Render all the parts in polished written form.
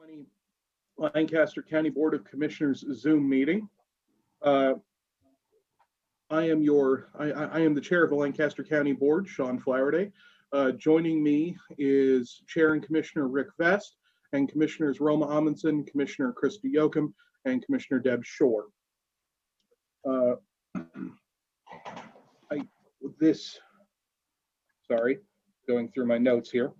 2020 Lancaster County Board of Commissioners Zoom meeting. I am the chair of the Lancaster County Board, Sean Flowerday. Joining me is Chair and Commissioner Rick Vest, and Commissioners Roma Amundsen, Commissioner Christy Yoakum, and Commissioner Deb Shore. Going through my notes here.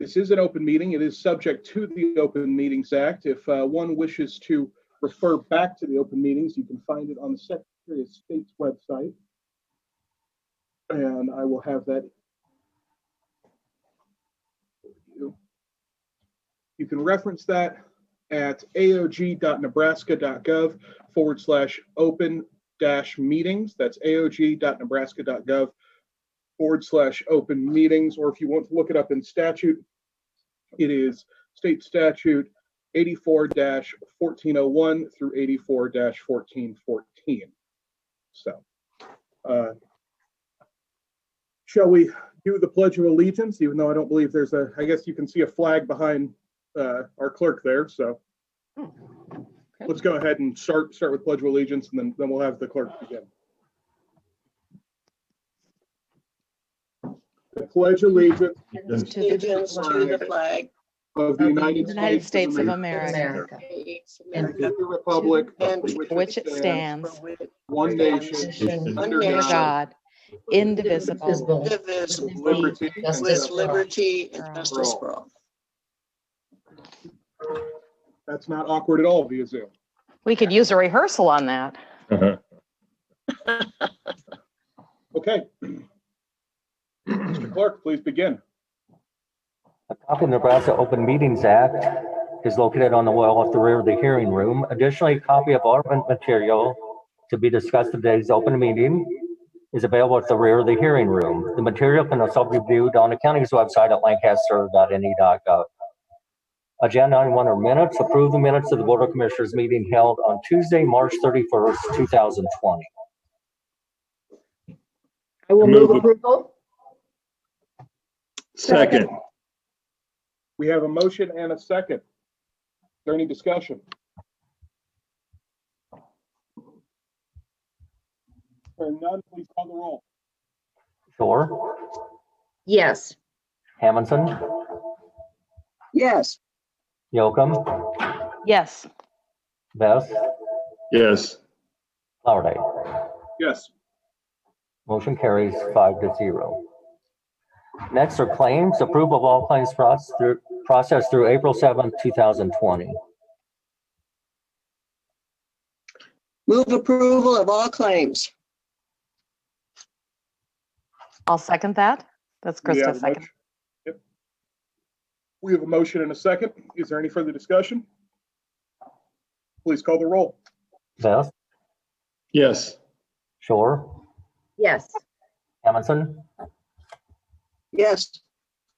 This is an open meeting. It is subject to the Open Meetings Act. If one wishes to refer back to the open meetings, you can find it on the Secretary of State's website. And I will have that. You can reference that at aog.nebraska.gov/open-meetings. That's aog.nebraska.gov/open meetings, or if you want to look it up in statute, it is state statute 84-1401 through 84-1414. So, shall we do the Pledge of Allegiance, even though I don't believe there's I guess you can see a flag behind our clerk there. So let's go ahead and start with Pledge of Allegiance, and then we'll have the clerk begin. I pledge allegiance to the flag of the United States of America, and to the republic for which it stands, one nation, under God, indivisible, with liberty and justice for all. That's not awkward at all via Zoom. We could use a rehearsal on that. Okay. Mr. Clerk, please begin. A copy of the Nebraska Open Meetings Act is located on the wall at the rear of the hearing room. Additionally, a copy of all material to be discussed in today's open meeting is available at the rear of the hearing room. The material can also be viewed on the county's website at lancaster.ne.gov. Agenda item 1 are minutes. Approve the minutes of the Board of Commissioners meeting held on Tuesday, March 31st, 2020. I will move approval. Second. We have a motion and a second. Is there any discussion? Hearing none, please call the roll. Shore, Yes. Amundsen, Yes. Yoakum, Yes. Vest, Yes. Flowerday. Yes. Motion carries 5-0. Next are claims. Approval of all claims processed through April 7th, 2020. Move approval of all claims. I'll second that. That's Krista second. Yep. We have a motion and a second. Is there any further discussion? Please call the roll. Vest, Yes. Shore, Yes. Amundsen, Yes.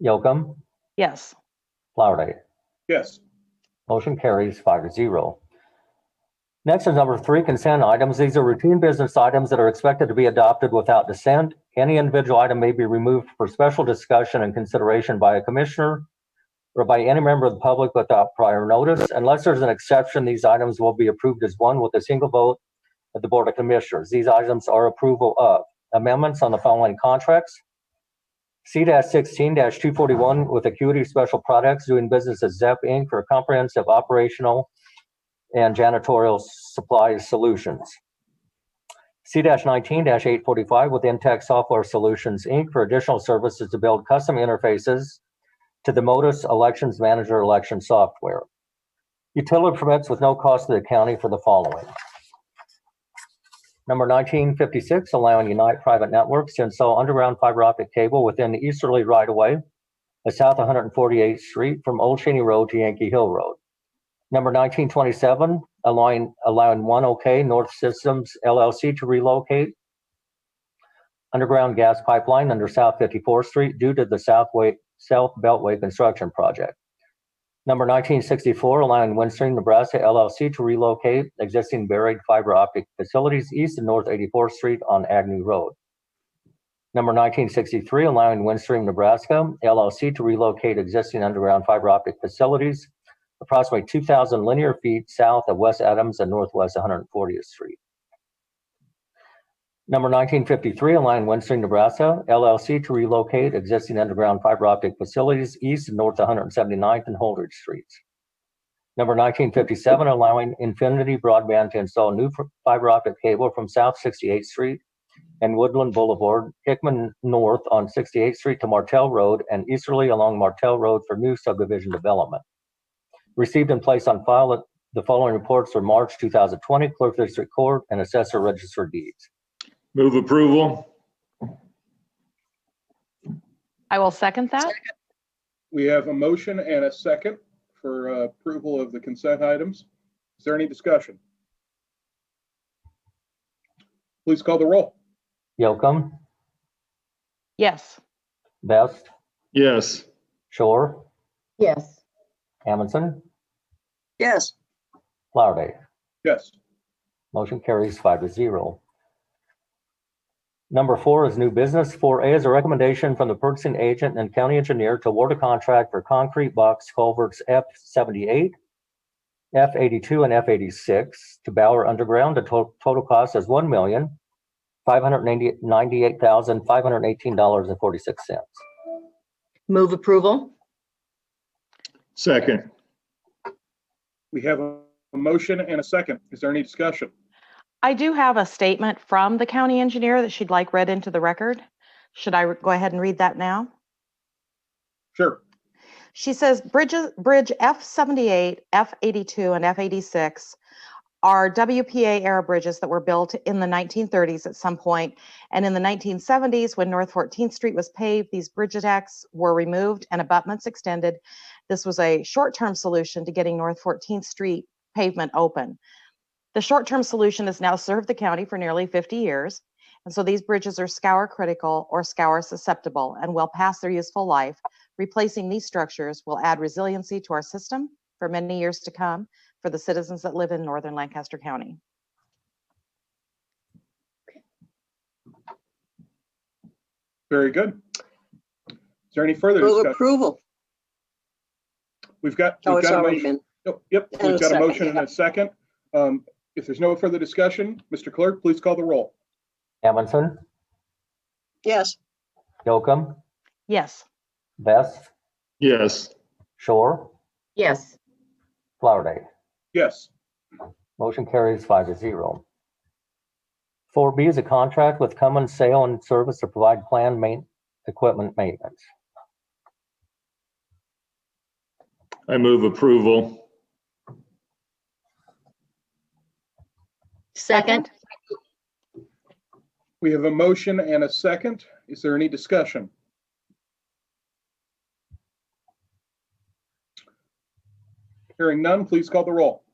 Yoakum, Yes. Flowerday. Yes. Motion carries 5-0. Next is number 3, consent items. These are routine business items that are expected to be adopted without dissent. Any individual item may be removed for special discussion and consideration by a commissioner or by any member of the public without prior notice. Unless there's an exception, these items will be approved as one with a single vote of the Board of Commissioners. These items are approval of amendments on the following contracts. C-16-241 with Acuity Special Products doing business as ZEP Inc. for comprehensive operational and janitorial supply solutions. C-19-845 with Intech Software Solutions Inc. for additional services to build custom interfaces to the Modus Elections Manager election software. Utility permits with no cost to the county for the following. Number 1956, allowing Unite Private Networks to install underground fiber optic cable within the easterly right-of-way at South 148th Street from Old Cheney Road to Yankee Hill Road. Number 1927, allowing 1OK North Systems LLC to relocate underground gas pipeline under South 54th Street due to the South Beltway construction project. Number 1964, allowing Windstream Nebraska LLC to relocate existing buried fiber optic facilities east and north 84th Street on Agnew Road. Number 1963, allowing Windstream, Nebraska LLC to relocate existing underground fiber optic facilities approximately 2,000 linear feet south of West Adams and Northwest 140th Street. Number 1953, allowing Windstream, Nebraska LLC to relocate existing underground fiber optic facilities east and north 179th and Holdridge Streets. Number 1957, allowing Infinity Broadband to install new fiber optic cable from South 68th Street and Woodland Boulevard, Hickman North on 68th Street to Martell Road and easterly along Martell Road for new subdivision development. Received and placed on file the following reports for March 2020, Clerk District Court and Assessor Register of Deeds. Move approval. I will second that. We have a motion and a second for approval of the consent items. Is there any discussion? Please call the roll. Yocum, Yes. Best, Yes. Shore, Yes. Amundson, Yes. Flowerday. Yes. Motion carries 5-0. Number 4 is new business. 4A is a recommendation from the purchasing agent and county engineer to award a contract for concrete box culverts F78, F82, and F86 to Bauer Underground. The total cost is $1,598,518.46. Move approval. Second. We have a motion and a second. Is there any discussion? I do have a statement from the county engineer that she'd like read into the record. Should I go ahead and read that now? Sure. She says bridge F78, F82, and F86 are WPA era bridges that were built in the 1930s at some point. And in the 1970s, when North 14th Street was paved, these bridge decks were removed and abutments extended. This was a short-term solution to getting North 14th Street pavement open. The short-term solution has now served the county for nearly 50 years. And so these bridges are scour critical or scour susceptible and will pass their useful life. Replacing these structures will add resiliency to our system for many years to come for the citizens that live in northern Lancaster County. Very good. Is there any further Move discussion? approval. We've got Oh, a it's already motion. been. Oh, yep, And we've a got a second, motion and yeah. a second. If there's no further discussion, Mr. Clerk, please call the roll. Amundson, Yes. Yocum, Yes. Best, Yes. Shore, Yes. Flowerday. Yes. Motion carries 5-0. 4B is a contract with Cummins Sale and Service to provide planned equipment maintenance. I move approval. Second. We have a motion and a second. Is there any discussion? Hearing none, please call the roll.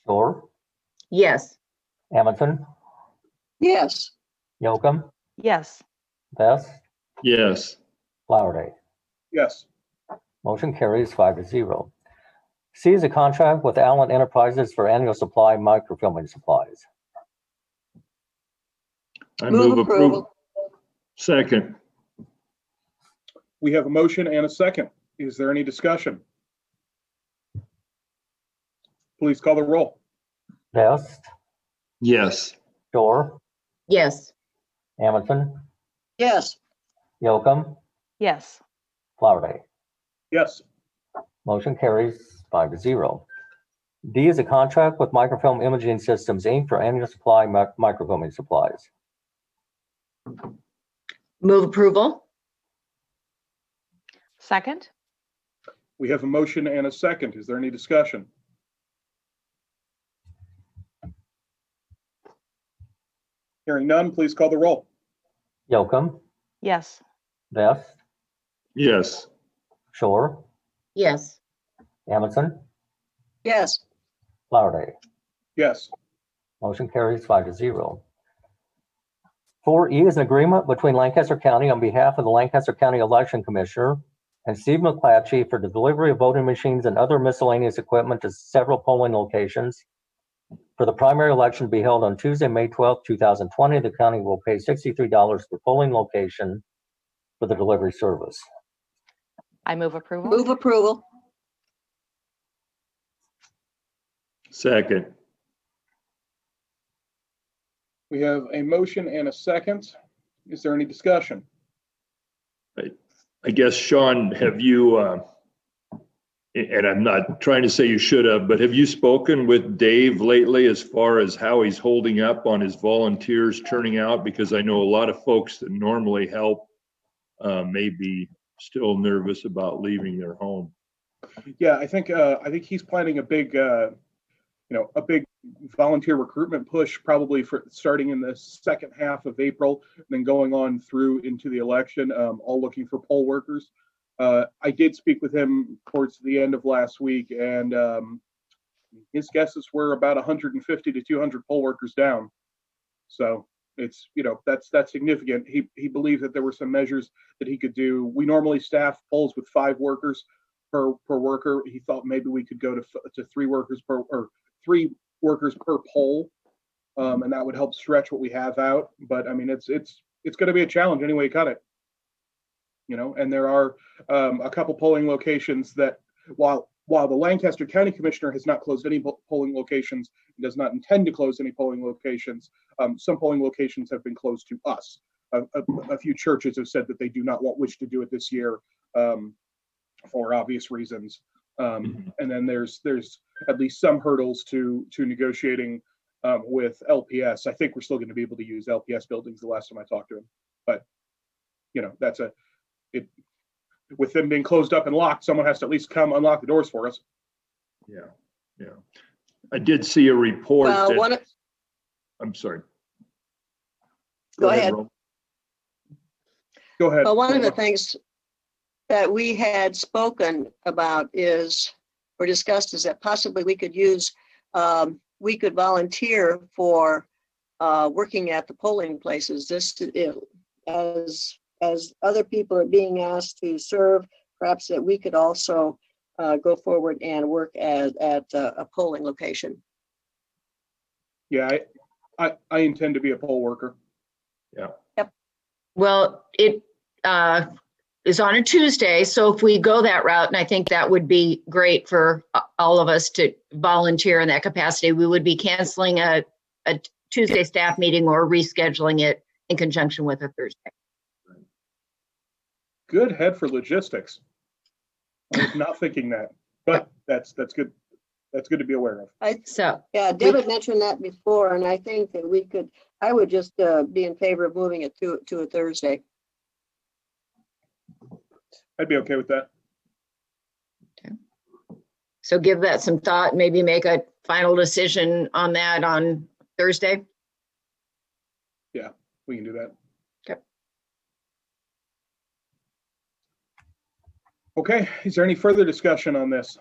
Shore, Yes. Amundson, Yes. Yocum, Yes. Best, Yes. Flowerday. Yes. Motion carries 5-0. C is a contract with Allen Enterprises for annual supply microfilming supplies. I Move move approval. Second. We have a motion and a second. Is there any discussion? Please call the roll. Best, Yes. Shore, Yes. Amundson, Yes. Yocum, Yes. Flowerday. Yes. Motion carries 5-0. D is a contract with Microfilm Imaging Systems, Inc. for annual supply microfilming supplies. Move approval. Second. We have a motion and a second. Is there any discussion? Hearing none, please call the roll. Yocum, Yes. Best, Yes. Shore, Yes. Amundson, Yes. Flowerday. Yes. Motion carries 5-0. 4E is an agreement between Lancaster County on behalf of the Lancaster County Election Commissioner and Steve McClatchy for the delivery of voting machines and other miscellaneous equipment to several polling locations For the primary election to be held on Tuesday, May 12th, 2020, the county will pay $63 per polling location for the delivery service. I move approval. Move approval. Second. We have a motion and a second. Is there any discussion? I guess, Sean, have you, and I'm not trying to say you should have, but have you spoken with Dave lately as far as how he's holding up on his volunteers turning out? Because I know a lot of folks that normally help may be still nervous about leaving their home. Yeah, I think he's planning a big volunteer recruitment push, probably for starting in the second half of April, and then going on through into the election, all looking for poll workers. I did speak with him towards the end of last week, and his guesses were about 150 to 200 poll workers down. So it's, that's significant. He believed that there were some measures that he could do. We normally staff polls with 5 workers per worker. He thought maybe we could go to 3 workers per, or 3 workers per poll, and that would help stretch what we have out. But I mean, it's going to be a challenge any way you cut it. And there are a couple polling locations that, while the Lancaster County Commissioner has not closed any polling locations and does not intend to close any polling locations, some polling locations have been closed to us. A few churches have said that they do not wish to do it this year for obvious reasons. And then there's at least some hurdles to negotiating with LPS. I think we're still going to be able to use LPS buildings the last time I talked to him, but that's with them being closed up and locked, someone has to at least come unlock the doors for us. Yeah. I did see a report that, I'm sorry. Go ahead. Ro. Go ahead. Well, one of the things that we had spoken about or discussed is that possibly we could we could volunteer for working at the polling places. As other people are being asked to serve, perhaps that we could also go forward and work at a polling location. Yeah, I intend to be a poll worker. Yeah. Yep. Well, it is on a Tuesday, so if we go that route, and I think that would be great for all of us to volunteer in that capacity, we would be canceling a Tuesday staff meeting or rescheduling it in conjunction with a Thursday. Good head for logistics. I was not thinking that, but that's good. That's good to be aware of. Yeah, David mentioned that before, and I think that I would just be in favor of moving it to a Thursday. I'd be okay with that. Okay. So give that some thought, maybe make a final decision on that on Thursday. Yeah, we can do that. Okay, is there any further discussion on this?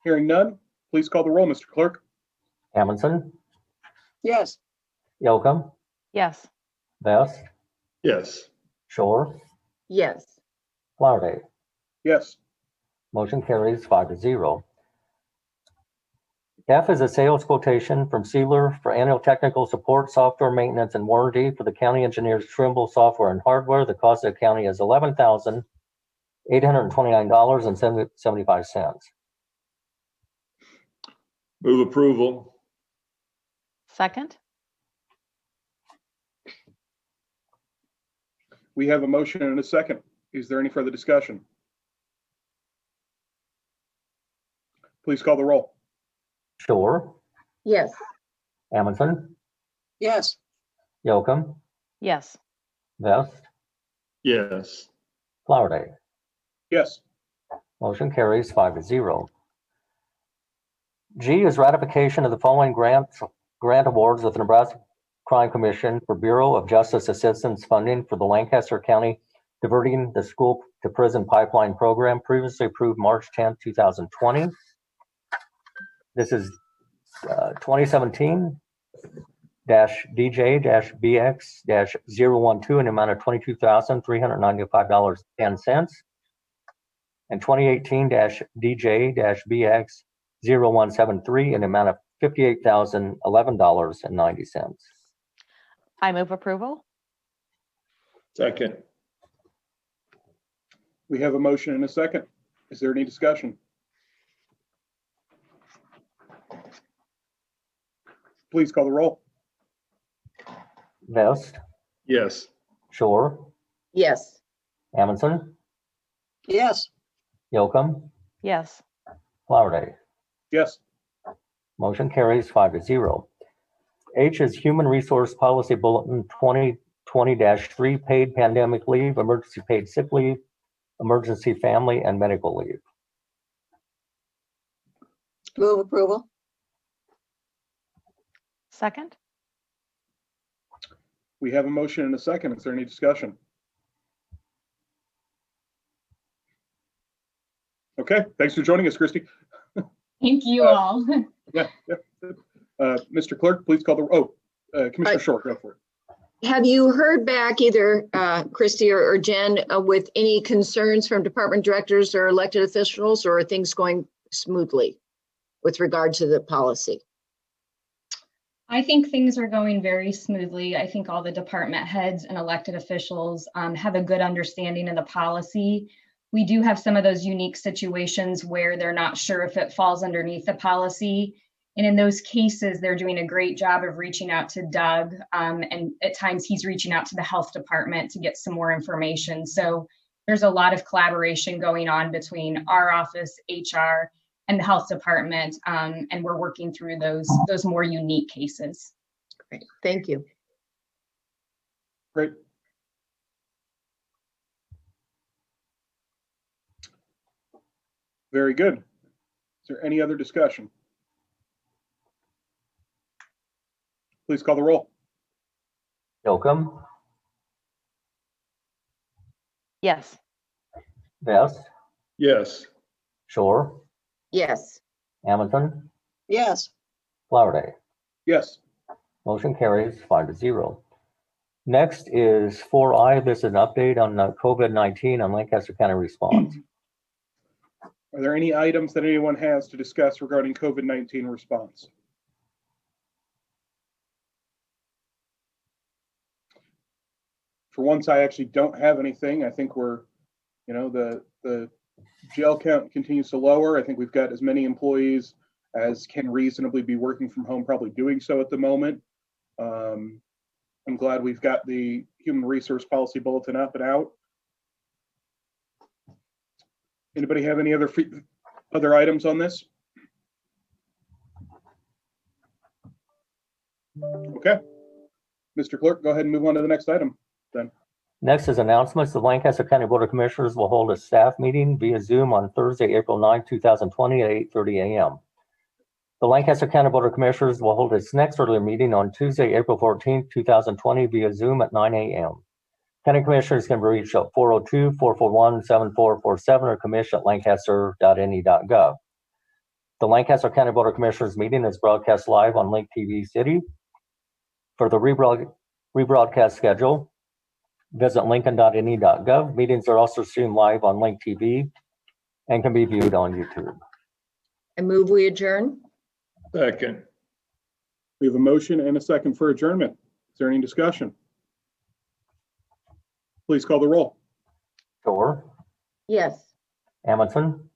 Hearing none, please call the roll, Mr. Clerk. Amundson, Yes. Yocum, Yes. Vest, Yes. Shore, Yes. Flowerday. Yes. Motion carries 5-0. F is a sales quotation from Sealer for annual technical support, software maintenance, and warranty for the county engineer's Trimble software and hardware. The cost of the county is $11,829.75. Move approval. Second. We have a motion and a second. Is there any further discussion? Please call the roll. Shore, Yes. Amundson, Yes. Yocum, Yes. Vest, Yes. Flowerday. Yes. Motion carries 5-0. G is ratification of the following grant awards with the Nebraska Crime Commission for Bureau of Justice Assistance funding for the Lancaster County Diverting the School to Prison Pipeline Program, previously approved March 10, 2020. This is 2017-DJ-BX-012 in the amount of $22,395.10. and 2018-DJ-BX0173 in the amount of $58,011.90. I move approval. Second. We have a motion and a second. Is there any discussion? Please call the roll. Vest, Yes. Shore, Yes. Amundson, Yes. Yocum, Yes. Flowerday. Yes. Motion carries 5-0. H is Human Resource Policy Bulletin 2020-3, paid pandemic leave, emergency paid sick leave, emergency family and medical leave. Move approval. Second. We have a motion and a second. Is there any discussion? Okay, thanks for joining us, Christy. Thank you all. Yeah. Mr. Clerk, please call the, Commissioner Short, go for it. Have you heard back either Christy or Jen with any concerns from department directors or elected officials, or are things going smoothly with regard to the policy? I think things are going very smoothly. I think all the department heads and elected officials have a good understanding of the policy. We do have some of those unique situations where they're not sure if it falls underneath the policy. And in those cases, they're doing a great job of reaching out to Doug. And at times he's reaching out to the health department to get some more information. So there's a lot of collaboration going on between our office, HR, and the health department. And we're working through those more unique cases. Great, thank you. Great. Very good. Is there any other discussion? Please call the roll. Yocum, Yes. Vest, Yes. Shore, Yes. Amundson, Yes. Flowerday. Yes. Motion carries 5-0. Next is 4I. This is an update on COVID-19 on Lancaster County response. Are there any items that anyone has to discuss regarding COVID-19 response? For once, I actually don't have anything. I think we're, the jail count continues to lower. I think we've got as many employees as can reasonably be working from home, probably doing so at the moment. I'm glad we've got the Human Resource Policy Bulletin up and out. Anybody have any other items on this? Okay. Mr. Clerk, go ahead and move on to the next item then. Next is announcements. The Lancaster County Board of Commissioners will hold a staff meeting via Zoom on Thursday, April 9, 2020 at 8:30 a.m. The Lancaster County Board of Commissioners will hold its next regular meeting on Tuesday, April 14, 2020 via Zoom at 9 a.m. County Commissioners can be reached at 402-441-7447 or commission@lancaster.ne.gov. The Lancaster County Board of Commissioners meeting is broadcast live on Link TV City. For the rebroadcast schedule, visit lincoln.ne.gov. Meetings are also streamed live on Link TV and can be viewed on YouTube. I move we adjourn. Second. We have a motion and a second for adjournment. Is there any discussion? Please call the roll. Shore, Yes. Amundson,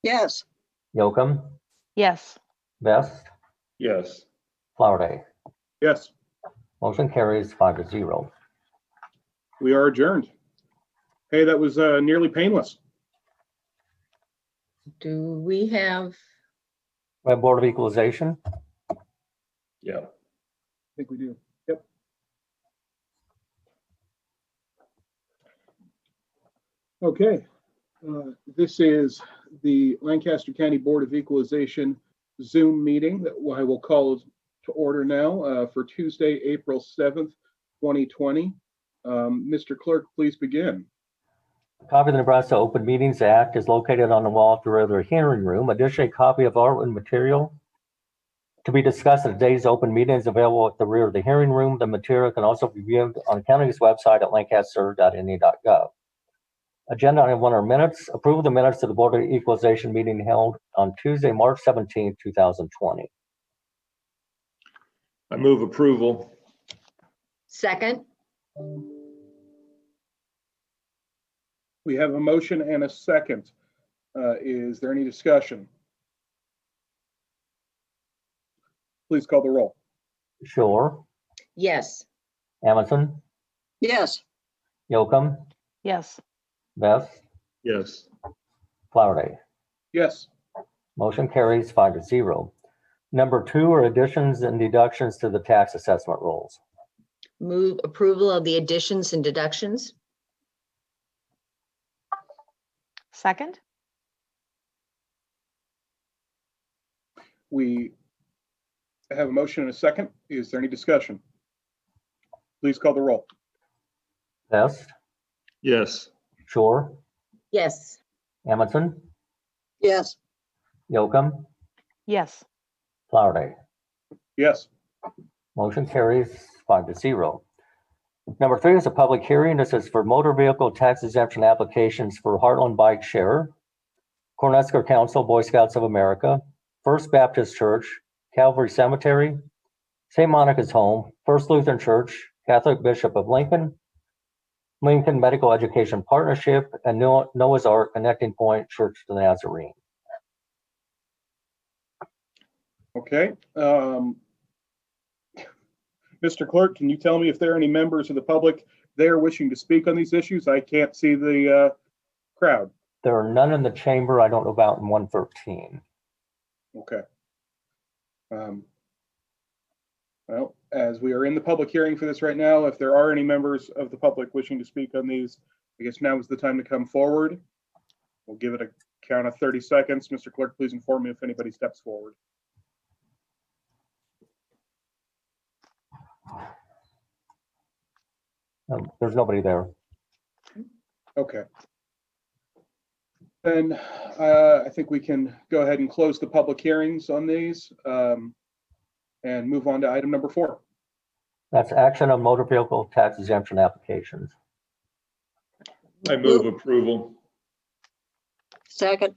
Yes. Yocum, Yes. Vest, Yes. Flowerday. Yes, Motion carries 5-0. we are adjourned. Hey, that was nearly painless. Do we have, We have Board of Equalization. Yeah. I think we do. Yep. Okay. This is the Lancaster County Board of Equalization Zoom meeting that I will call to order now for Tuesday, April 7th, 2020. Mr. Clerk, please begin. A copy of the Nebraska Open Meetings Act is located on the wall of the regular hearing room. Additionally, a copy of art and material to be discussed at today's open meeting is available at the rear of the hearing room. The material can also be viewed on the county's website at lancaster.ne.gov. Agenda item 1 are minutes. Approve of the minutes of the Board of Equalization meeting held on Tuesday, March 17, 2020. I move approval. Second, We have a motion and a second. Is there any discussion? Please call the roll. Shore, yes. Amundson, Yes, Yocum, Yes. Best, Yes. Flowerday. Yes. Motion carries 5-0. Number 2 are additions and deductions to the tax assessment rolls. Move approval of the additions and deductions. Second? We have a motion and a second. Is there any discussion? Please call the roll. Best, Yes. Shore, Yes. Amundson, yes, Yocum, Yes. Flowerday. Yes. Motion carries 5-0. Number 3 is a public hearing. This is for motor vehicle tax exemption applications for Heartland Bike Share, Cornhusker Council, Boy Scouts of America, First Baptist Church, Calvary Cemetery, St. Monica's Home, First Lutheran Church, Catholic Bishop of Lincoln, Lincoln Medical Education Partnership, and Noah's Ark Connecting Point Church of the Nazarene. Okay. Mr. Clerk, can you tell me if there are any members of the public there wishing to speak on these issues? I can't see the crowd. There are none in the chamber. I don't know about in 113. Okay. Well, as we are in the public hearing for this right now, if there are any members of the public wishing to speak on these, I guess now is the time to come forward. We'll give it a count of 30 seconds. Mr. Clerk, please inform me if anybody steps forward. There's nobody there. Okay. Then I think we can go ahead and close the public hearings on these and move on to item number 4. That's action on motor vehicle tax exemption applications. I move approval. second,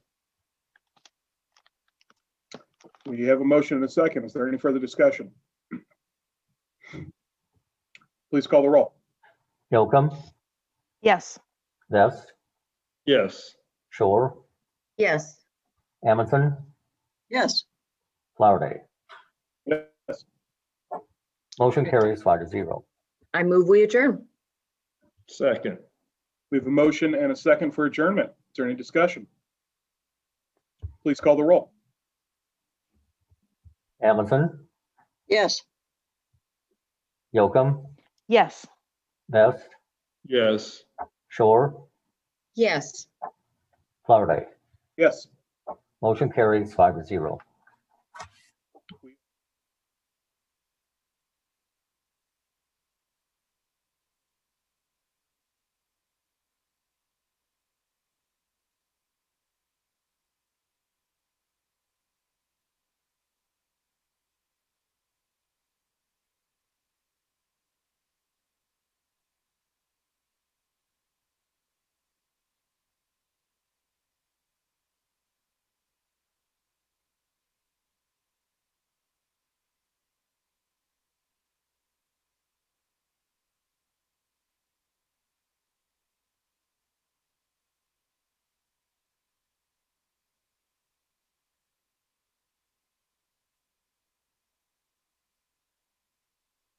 We have a motion and a second. Is there any further discussion? Please call the roll. Yocum, Yes. Vest, Yes. Shore, Yes. Amundson, yes, Flowerday. Yes. Motion carries 5-0. I move we adjourn. Second. We have a motion and a second for adjournment. Is there any discussion? Please call the roll. Amundson, yes. Yocum, Yes. Vest, Yes. Shore, Yes. Flowerday. Yes. Motion carries 5-0.